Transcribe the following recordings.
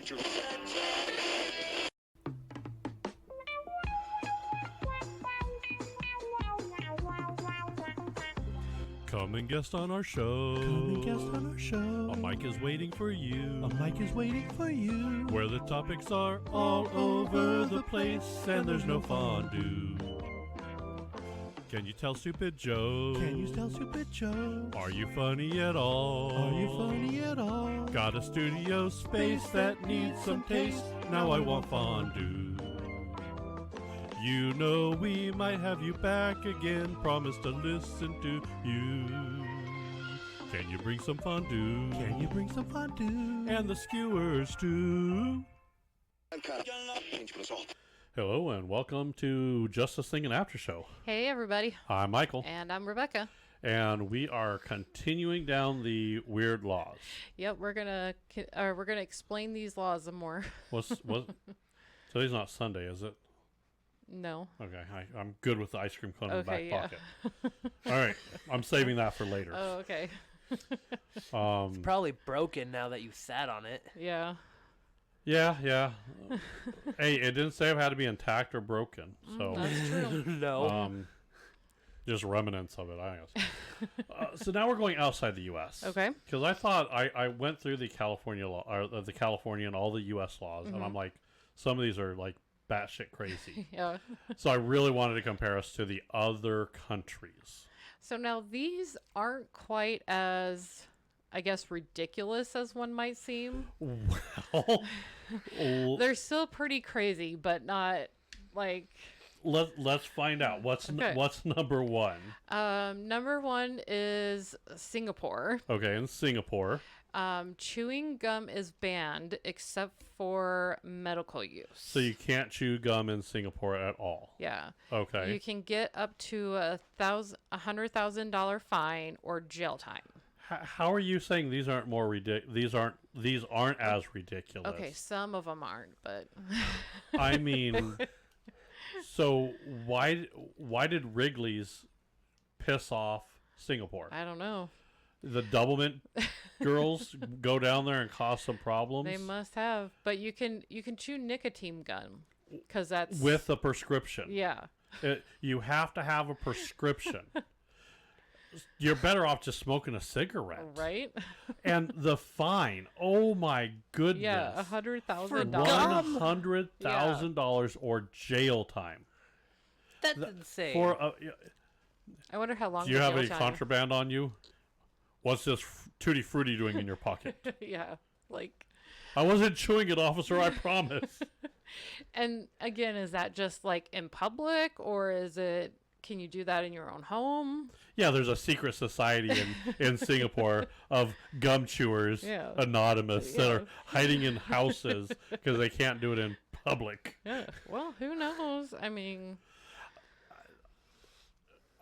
future. Come and guest on our show. Come and guest on our show. A mic is waiting for you. A mic is waiting for you. Where the topics are all over the place and there's no fondue. Can you tell stupid jokes? Can you tell stupid jokes? Are you funny at all? Are you funny at all? Got a studio space that needs some taste. Now I want fondue. You know we might have you back again. Promise to listen to you. Can you bring some fondue? Can you bring some fondue? And the skewers too. Hello and welcome to Just Us Thinkin Aftershow. Hey everybody. I'm Michael. And I'm Rebecca. And we are continuing down the weird laws. Yep, we're gonna explain these laws some more. Today's not Sunday, is it? No. Okay, I'm good with the ice cream cone in the back pocket. All right, I'm saving that for later. Oh, okay. It's probably broken now that you sat on it. Yeah. Yeah. Hey, it didn't say it had to be intact or broken, so That's true. No. just remnants of it, I guess. So now we're going outside the U.S. Okay. Because I thought I went through the California law, or the California and all the U.S. laws, and I'm like, some of these are like batshit crazy. Yeah. So I really wanted to compare us to the other countries. So now these aren't quite as, I guess, ridiculous as one might seem. Well, They're still pretty crazy, but not like. let's find out what's number one. Number one is Singapore. Okay, in Singapore. Chewing gum is banned except for medical use. So you can't chew gum in Singapore at all. Yeah. Okay. You can get up to $100,000 fine or jail time. How are you saying these aren't more ridiculous? These aren't as ridiculous. Okay, some of them aren't, but I mean, so why did Wrigley's piss off Singapore? I don't know. The Doublemint girls go down there and cause some problems. They must have, but you can chew nicotine gum because that's with a prescription. Yeah. You have to have a prescription. You're better off just smoking a cigarette, Right? And the fine, oh my goodness! Yeah, $100,000. $100,000 or jail time. That's insane. I wonder how long. Do you have any time. contraband on you? What's this Tutti Frutti doing in your pocket? Yeah, like. I wasn't chewing it, officer, I promise. And again, is that just like in public, or is it? Can you do that in your own home? Yeah, there's a secret society in Singapore of gum chewers, anonymous, that are hiding in houses because they can't do it in public. Yeah. Well, who knows? I mean,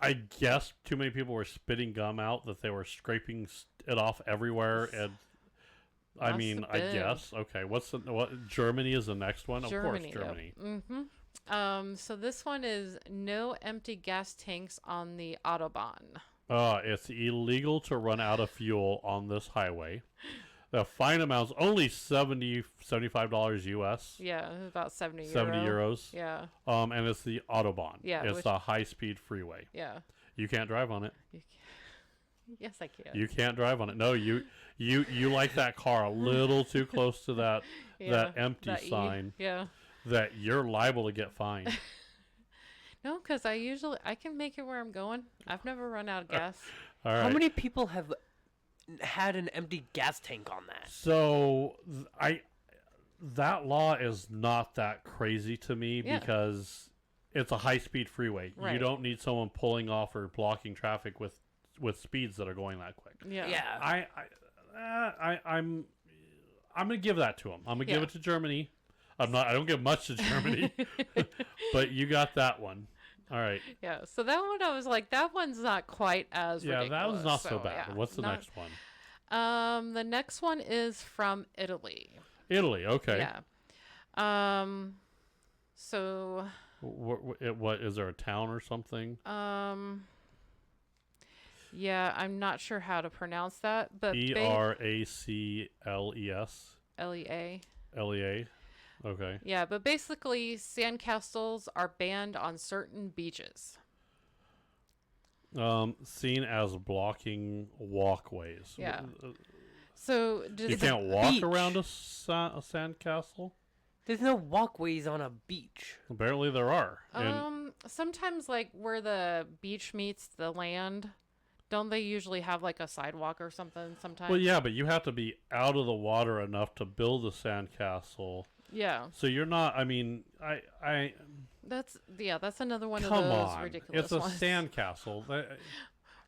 I guess too many people were spitting gum out that they were scraping it off everywhere, and I guess. Okay, what Germany is the next one? Germany, of course, Germany. Yep. So this one is no empty gas tanks on the Autobahn. It's illegal to run out of fuel on this highway. The fine amount's only $75 US. Yeah, about 70 euros. Yeah. And it's the Autobahn. Yeah. It's the high-speed freeway. Yeah. You can't drive on it. Yes, I can. You can't drive on it. No, you like that car a little too close to that empty sign. Yeah. That you're liable to get fined. No, because I can make it where I'm going. I've never run out of gas. All right. How many people have had an empty gas tank on that? So that law is not that crazy to me because it's a high-speed freeway. Right. You don't need someone pulling off or blocking traffic with speeds that are going that quick. Yeah. I'm gonna give that to them. I'm gonna give it to Germany. I don't give much to Germany, but you got that one. All right. Yeah. So that one, I was like, that one's not quite as ridiculous. That was not so bad. Yeah, What's the next one? The next one is from Italy. Italy. Okay. Yeah. So. What is there a town or something? Yeah, I'm not sure how to pronounce that, but Bracles. Lea. LEA. Okay. Yeah, but basically, sandcastles are banned on certain beaches. Seen as blocking walkways. Yeah. So You can't walk around a sandcastle? There's no walkways on a beach. Apparently there are. Sometimes like where the beach meets the land, don't they usually have like a sidewalk or something sometimes? Well, yeah, but you have to be out of the water enough to build a sandcastle. Yeah. So you're not, I mean, That's another one come of those on. ridiculous It's a ones. sandcastle.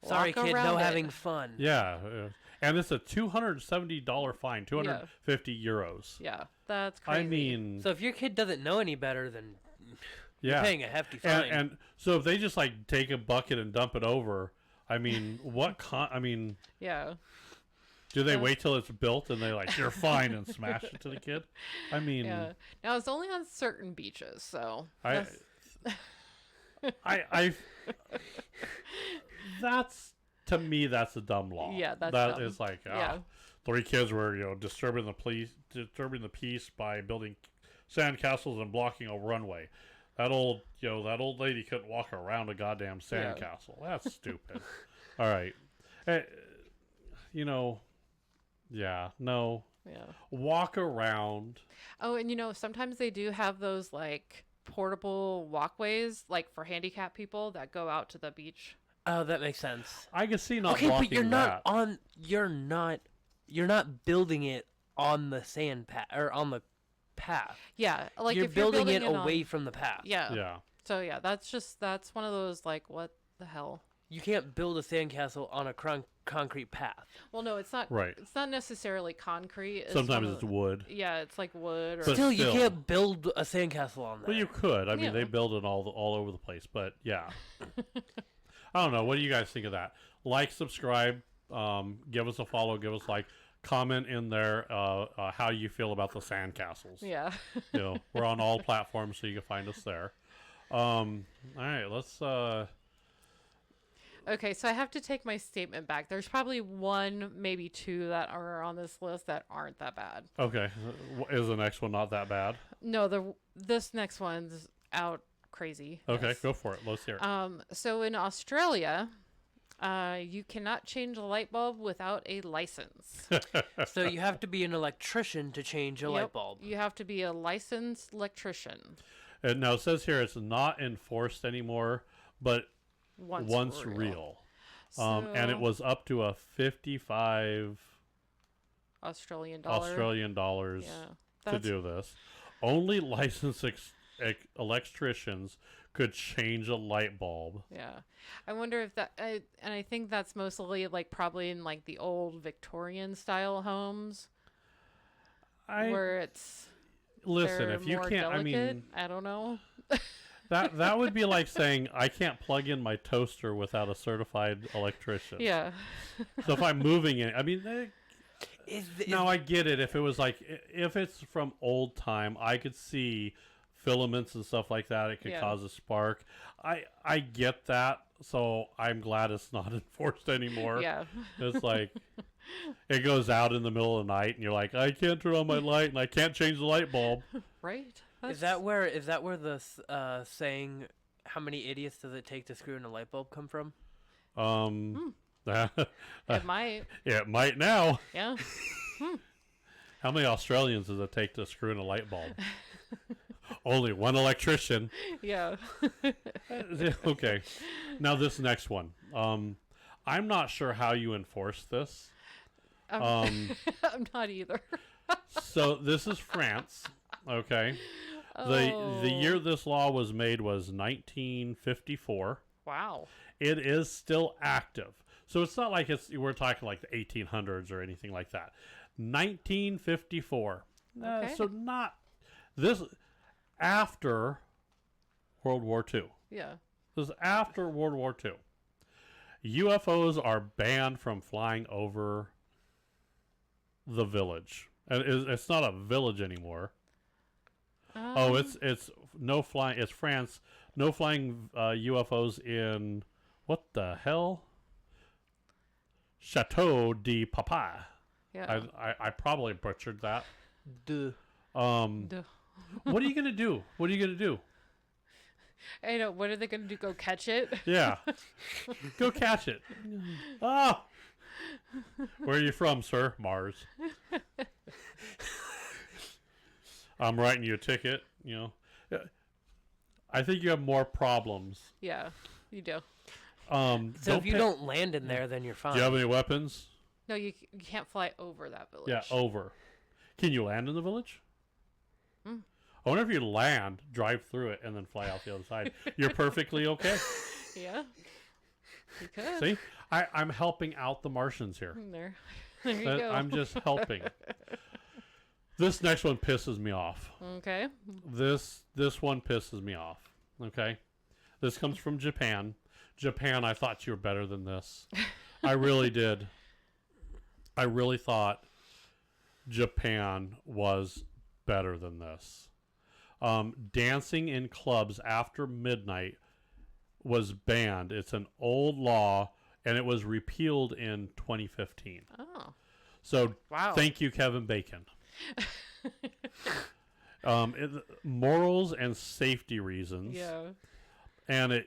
Sorry, Walk kid, around no it. having fun. Yeah. And it's a $270 fine, 250 euros. Yeah, that's crazy. I mean, So if your kid doesn't know any better, then yeah. you're paying a hefty fine. And so if they just like take a bucket and dump it over, I mean, yeah. do they wait till it's built and they like, you're fine and smash it to the kid? I mean, Yeah. Now it's only on certain beaches, so I that's, to me, that's a dumb law. Yeah, that's that dumb. is like, Yeah. 3 kids were, disturbing the peace by building sandcastles and blocking a runway. That old lady couldn't walk around a goddamn sandcastle. That's stupid. All right. Yeah, no. Yeah. Walk around. Oh, and sometimes they do have those like portable walkways like for handicapped people that go out to the beach. Oh, that makes sense. I can see not Okay, blocking but you're that. you're not building it on the sand path or on the path. Yeah, like you're if building you're it away from the path. Yeah. Yeah. So yeah, that's one of those like what the hell. You can't build a sandcastle on a concrete path. Well, no, it's not. Right. It's not necessarily concrete. Sometimes it's wood. Yeah, it's like wood. Or But Still, you still. can't build a sandcastle on that. Well, you could. I mean, Yeah. they build it all over the place. But yeah. I don't know. What do you guys think of that? Like, subscribe, give us a follow, give us a like, comment in there how you feel about the sandcastles. Yeah. We're on all platforms, so you can find us there. All right, let's. Okay, so I have to take my statement back. There's probably one, maybe two that are on this list that aren't that bad. Okay, is the next one not that bad? No, this next one's out crazy. Okay, Yes. go for it. Let's hear it. So in Australia, you cannot change a light bulb without a license. So you have to be an electrician to change a light bulb. You have to be a licensed electrician. And now it says here it's not enforced anymore, but once real. And it was up to a 55 Australian dollar. Australian dollars Yeah, to do this. Only licensed electricians could change a light bulb. Yeah, I wonder if that, and I think that's mostly like probably in like the old Victorian style homes, where it's listen. they're If you more can't, delicate. I don't know. that would be like saying I can't plug in my toaster without a certified electrician. Yeah. So if I'm moving it, I mean. Now I get it. If it was like, if it's from old time, I could see filaments and stuff like that. It could cause a spark. I get that. So I'm glad it's not enforced anymore. Yeah. It's like it goes out in the middle of the night, and you're like, I can't turn on my light, and I can't change the light bulb. Right. Is that where the saying "How many idiots does it take to screw in a light bulb" come from? It might. Yeah, it might now. Yeah. How many Australians does it take to screw in a light bulb? Only one electrician. Yeah. Okay. Now this next one. I'm not sure how you enforce this. I'm not either. So this is France. Okay. The year this law was made was 1954. Wow. It is still active. So it's not like we're talking like the 1800s or anything like that. 1954. Okay. So not this after World War II. Yeah. This is after World War II. UFOs are banned from flying over the village. And it's not a village anymore. It's no flying. It's France. No flying UFOs in what the hell? Chateau de Papa. Yeah. I probably butchered that. Duh. Duh. What are you gonna do? What are you gonna do? I know. What are they gonna do? Go catch it? Yeah, go catch it. Ah, where are you from, sir? Mars. I'm writing you a ticket. You know, I think you have more problems. Yeah, you do. So if you don't land in there, then you're fine. Do you have any weapons? No, you can't fly over that village. Yeah, over. Can you land in the village? Mm. I wonder if you land, drive through it, and then fly out the other side. You're perfectly okay. Yeah. You could. See, I'm helping out the Martians here. There you go. I'm just helping. This next one pisses me off. Okay. This one pisses me off. Okay, this comes from Japan. Japan, I thought you were better than this. I really did. I really thought Japan was better than this. Dancing in clubs after midnight was banned. It's an old law, and it was repealed in 2015. Oh. So Wow. thank you, Kevin Bacon. Morals and safety reasons. Yeah. And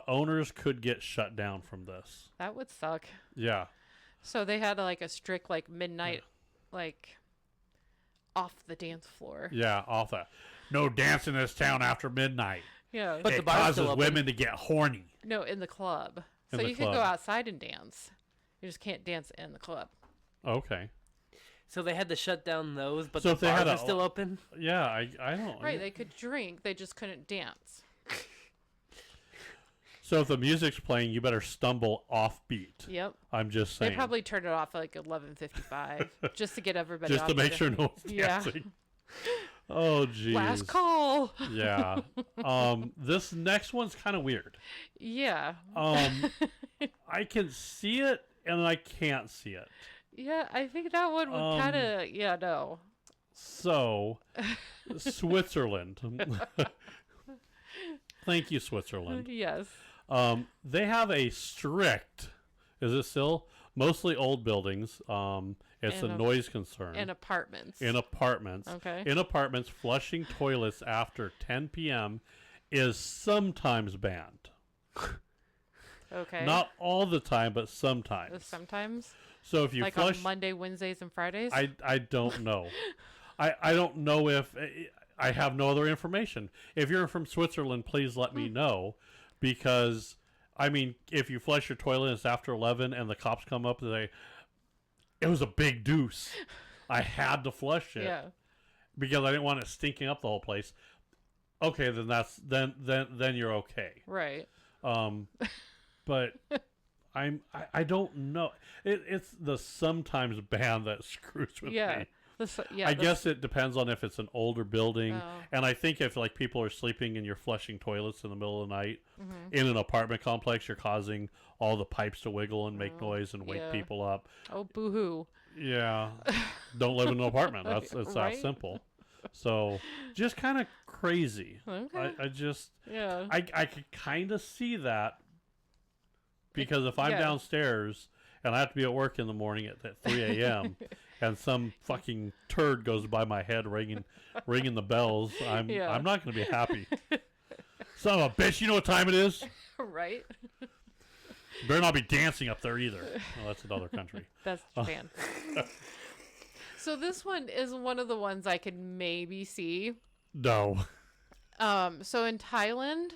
owners could get shut down from this. That would suck. Yeah. So they had like a strict like midnight, like off the dance floor. Yeah, off that. No dance in this town after midnight. Yeah. But it the bar's causes still open. women to get horny. No, in the club. In So the you could club. go outside and dance. You just can't dance in the club. Okay. So they had to shut down those, but So the if they bars had are a- still open? Yeah, I don't. Right, they could drink, they just couldn't dance. So if the music's playing, you better stumble off beat. Yep. I'm just They saying. probably turned it off at like 11:55 just to get everybody just off to make the- sure no one's Yeah. dancing. Oh, geez. Last call. Yeah. This next one's kind of weird. Yeah. I can see it and I can't see it. Yeah, I think that one would kind of, yeah, no. So, Switzerland. Thank you, Switzerland. Yes. They have a strict, is it still? Mostly old buildings. It's And a a- noise concern. In apartments. In apartments. Okay. In apartments, flushing toilets after 10 p.m. is sometimes banned. Okay. Not all the time, but sometimes. Sometimes. So if you Like flush, on Monday, Wednesdays, and Fridays? I don't know. I don't know if I have no other information. If you're from Switzerland, please let me know, because I mean, if you flush your toilet and it's after 11 and the cops come up and say it was a big deuce, I had to flush it Yeah. because I didn't want it stinking up the whole place. Okay, then then you're okay. Right. But I don't know. It's the sometimes ban that screws with Yeah. me. Yeah. I guess it depends on if it's an older building, Oh. and I think if like people are sleeping and you're flushing toilets in the middle of the night Mm-hmm. in an apartment complex, you're causing all the pipes to wiggle and make noise and wake yeah. people up. Oh, boo-hoo. Yeah, don't live in an apartment. It's Right. that simple. So just kind of crazy. Okay. I just Yeah. I could kind of see that, because if I'm yeah. downstairs and I have to be at work in the morning at 3 a.m. and some fucking turd goes by my head ringing the bells, I'm not going to be happy. Son of a bitch, you know what time it is? Right? Better not be dancing up there either. Well, that's another country. That's Japan. So this one is one of the ones I could maybe see. No. So in Thailand,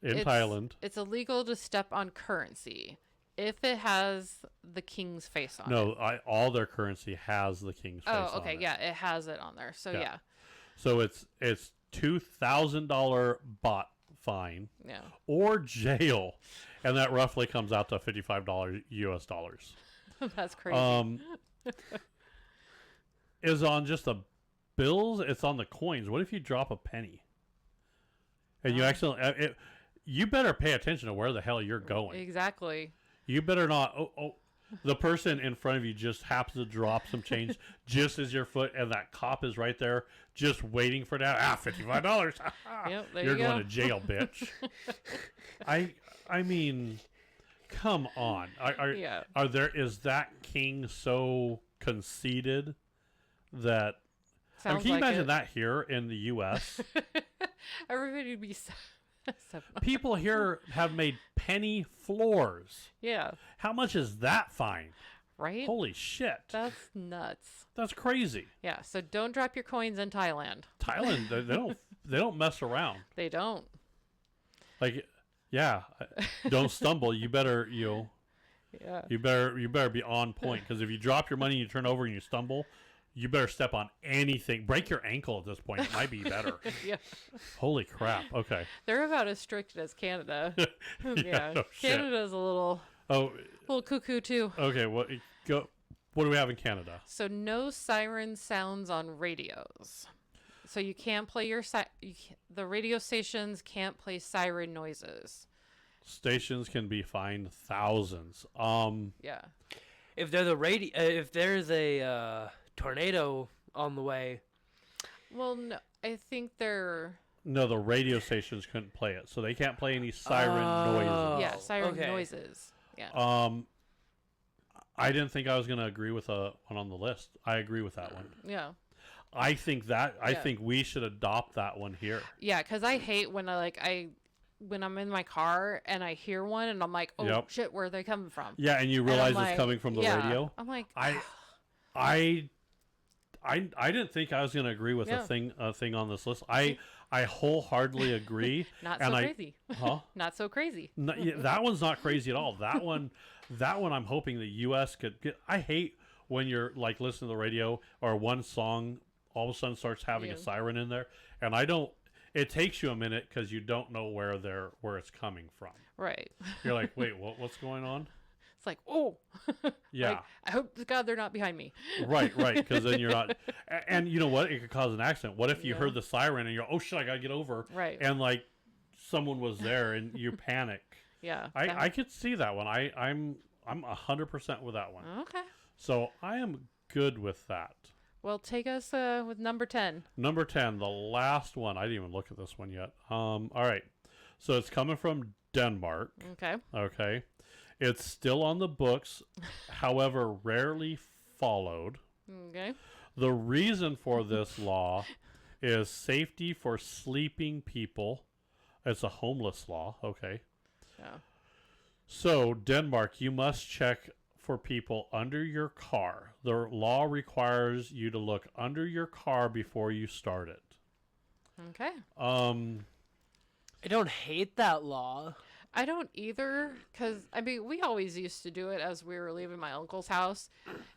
it's illegal to step on currency if it has the king's face on it. No, all their currency has the king's face Oh, on okay, it. yeah, it has it on there. So yeah. So it's $2,000 baht fine Yeah. or jail, and that roughly comes out to $55 US dollars. That's crazy. Is on just the bills. It's on the coins. What if you drop a penny and you accidentally? You better pay attention to where the hell you're going. Exactly. You better not. The person in front of you just happens to drop some change just as your foot, and that cop is right there, just waiting for that. $55. Yep, there You're you going go. to jail, bitch. I mean, come on. Yeah. Is that king so conceited that. I mean, Sounds can you like imagine it. that here in the U.S.? Everybody would be People here have made penny floors. Yeah. How much is that fine? Right? Holy shit. That's nuts. That's crazy. Yeah, so don't drop your coins in Thailand. Thailand, they don't mess around. They don't. Like, yeah, don't stumble. You better, Yeah. you better be on point, because if you drop your money and you turn over and you stumble, you better step on anything. Break your ankle at this point. It might be better. Yeah. Holy crap. Okay. They're about as strict as Canada. Yeah. no shit. Canada's a little cuckoo too. Okay. What do we have in Canada? So no siren sounds on radios. So you can't play the radio stations can't play siren noises. Stations can be fined thousands. Yeah. If there's a tornado on the way. Well, no, I think they're No, the radio stations couldn't play it, so they can't play any siren noises. yeah, siren okay. noises. Yeah. I didn't think I was going to agree with one on the list. I agree with that one. Yeah. I think we should adopt that one here. Yeah, because I hate when when I'm in my car and I hear one and I'm like, oh Yep. shit, where are they coming from? Yeah, and you And realize I'm like, it's coming from the yeah. radio. I'm like, I didn't think I was going to agree with Yeah. a thing on this list. I wholeheartedly agree. not and so crazy. Huh? Not so crazy. No, yeah, that one's not crazy at all. That one I'm hoping the U.S. could get. I hate when you're like listening to the radio or one song all of a sudden starts having Yeah. a siren in there, and it takes you a minute because you don't know where it's coming from. Right. You're like, wait, what's going on? It's like, oh. Yeah. Like, I hope to God they're not behind me. Right, because then you're not. And you know what? It could cause an accident. What if you Yeah. heard the siren and you're, oh shit, I gotta get over. Right. And like someone was there and you panic. Yeah. I could see that one. I'm 100% with that one. Okay. So I am good with that. Well, take us with number 10. Number 10, the last one. I didn't even look at this one yet. All right. So it's coming from Denmark. Okay. Okay. It's still on the books, however, rarely followed. Okay. The reason for this law is safety for sleeping people. It's a homeless law. Okay. Yeah. So, Denmark, you must check for people under your car. The law requires you to look under your car before you start it. Okay. I don't hate that law. I don't either, because, I mean, we always used to do it as we were leaving my uncle's house.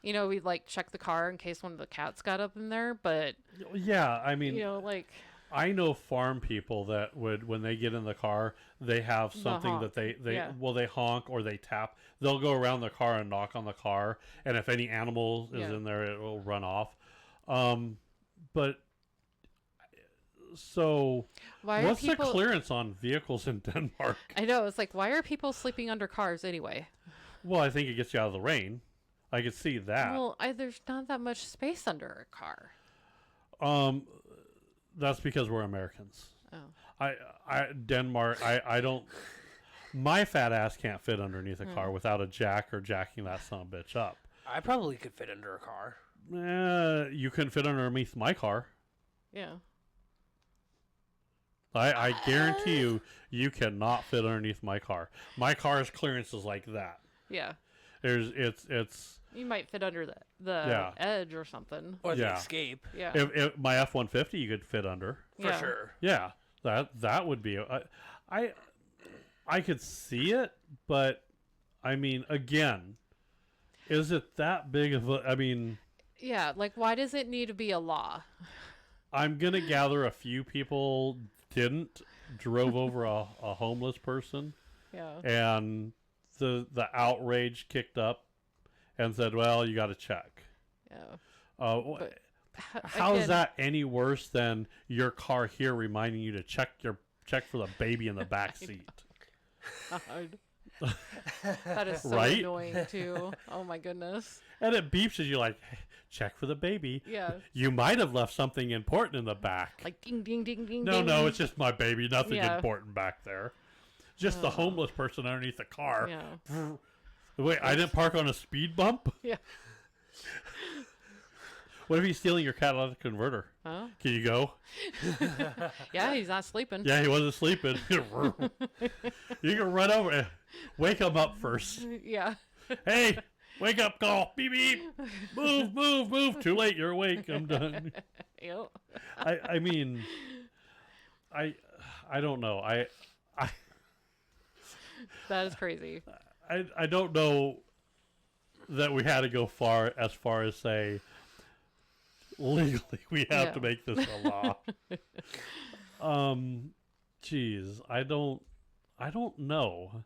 You know, we'd, like, check the car in case one of the cats got up in there, but, Yeah, I mean, you know, like... I know farm people that would, when they get in the car, they have something honk. that Yeah. they honk or they tap. They'll go around the car and knock on the car, and if any animal is Yeah. in there, it will run off. But so, Why are what's people... the clearance on vehicles in Denmark? I know, it's like, why are people sleeping under cars anyway? Well, I think it gets you out of the rain. I could see that. Well, there's not that much space under a car. That's because we're Americans. Oh. Denmark, I don't. My fat ass can't fit underneath a car without a jack or jacking that son of a bitch up. I probably could fit under a car. You couldn't fit underneath my car. Yeah. I guarantee you cannot fit underneath my car. My car's clearance is like that. Yeah. It's. You might fit under the Yeah. edge or something. Or the Yeah. Escape. Yeah. If my F-150 you could fit under. For Yeah. sure. Yeah, that would be. I could see it, but I mean, again, is it that big of a? I mean, Yeah, like, why does it need to be a law? I'm gonna gather a few people drove over a homeless person, Yeah. and the outrage kicked up, and said, "Well, you got to check." Yeah. But, how is that any worse than your car here reminding you to check for the baby in the back seat? God. That is so Right? annoying too. Oh my goodness. And it beeps as you like, check for the baby. Yeah. You might have left something important in the back. Like ding ding ding ding. No, ding. it's just my baby. Nothing Yeah. important back there. Just the homeless person underneath the car. Yeah. Wait, I didn't park on a speed bump? Yeah. What if he's stealing your catalytic converter? Oh. Can you go? Yeah, he's not sleeping. Yeah, he wasn't sleeping. You can run over. Wake him up first. Yeah. Hey, wake up call. Beep, beep. Move. Too late. You're awake. I'm done. Yep. I mean, I don't know. That is crazy. I don't know that we had to go far as say legally we have to make this a law. Geez, I don't know.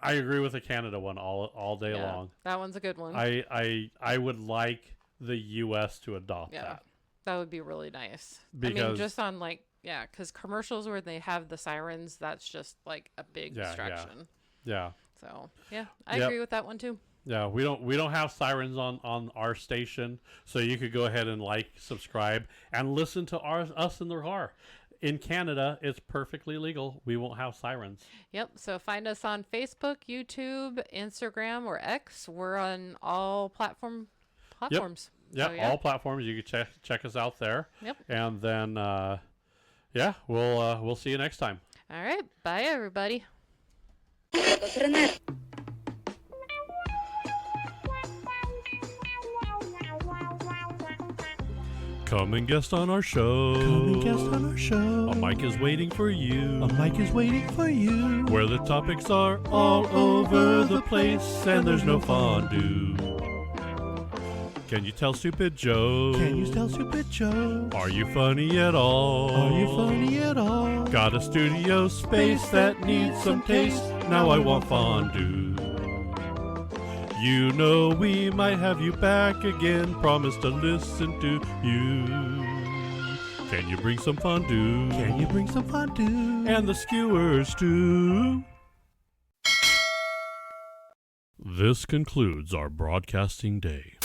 I agree with the Canada one all day long. That one's a good one. I would like the U.S. to adopt that. That would be really nice. Because, I mean, just on because commercials where they have the sirens, that's just like a big distraction. Yeah. So I agree with that one too. Yeah, we don't have sirens on our station, so you could go ahead and subscribe, and listen to us in the car. In Canada, it's perfectly legal. We won't have sirens. Yep. So find us on Facebook, YouTube, Instagram, or X. We're on all platforms. Yep. So, All platforms. You can check us out there. Yep. And then, we'll see you next time. All right. Bye, everybody. Come and guest on our show. A mic is waiting for you. Where the topics are all over the place and there's no fondue. Can you tell stupid jokes? Are you funny at all? Got a studio space that needs some taste. Now I want fondue. You know we might have you back again. Promise to listen to you. Can you bring some fondue? And the skewers too. This concludes our broadcasting day.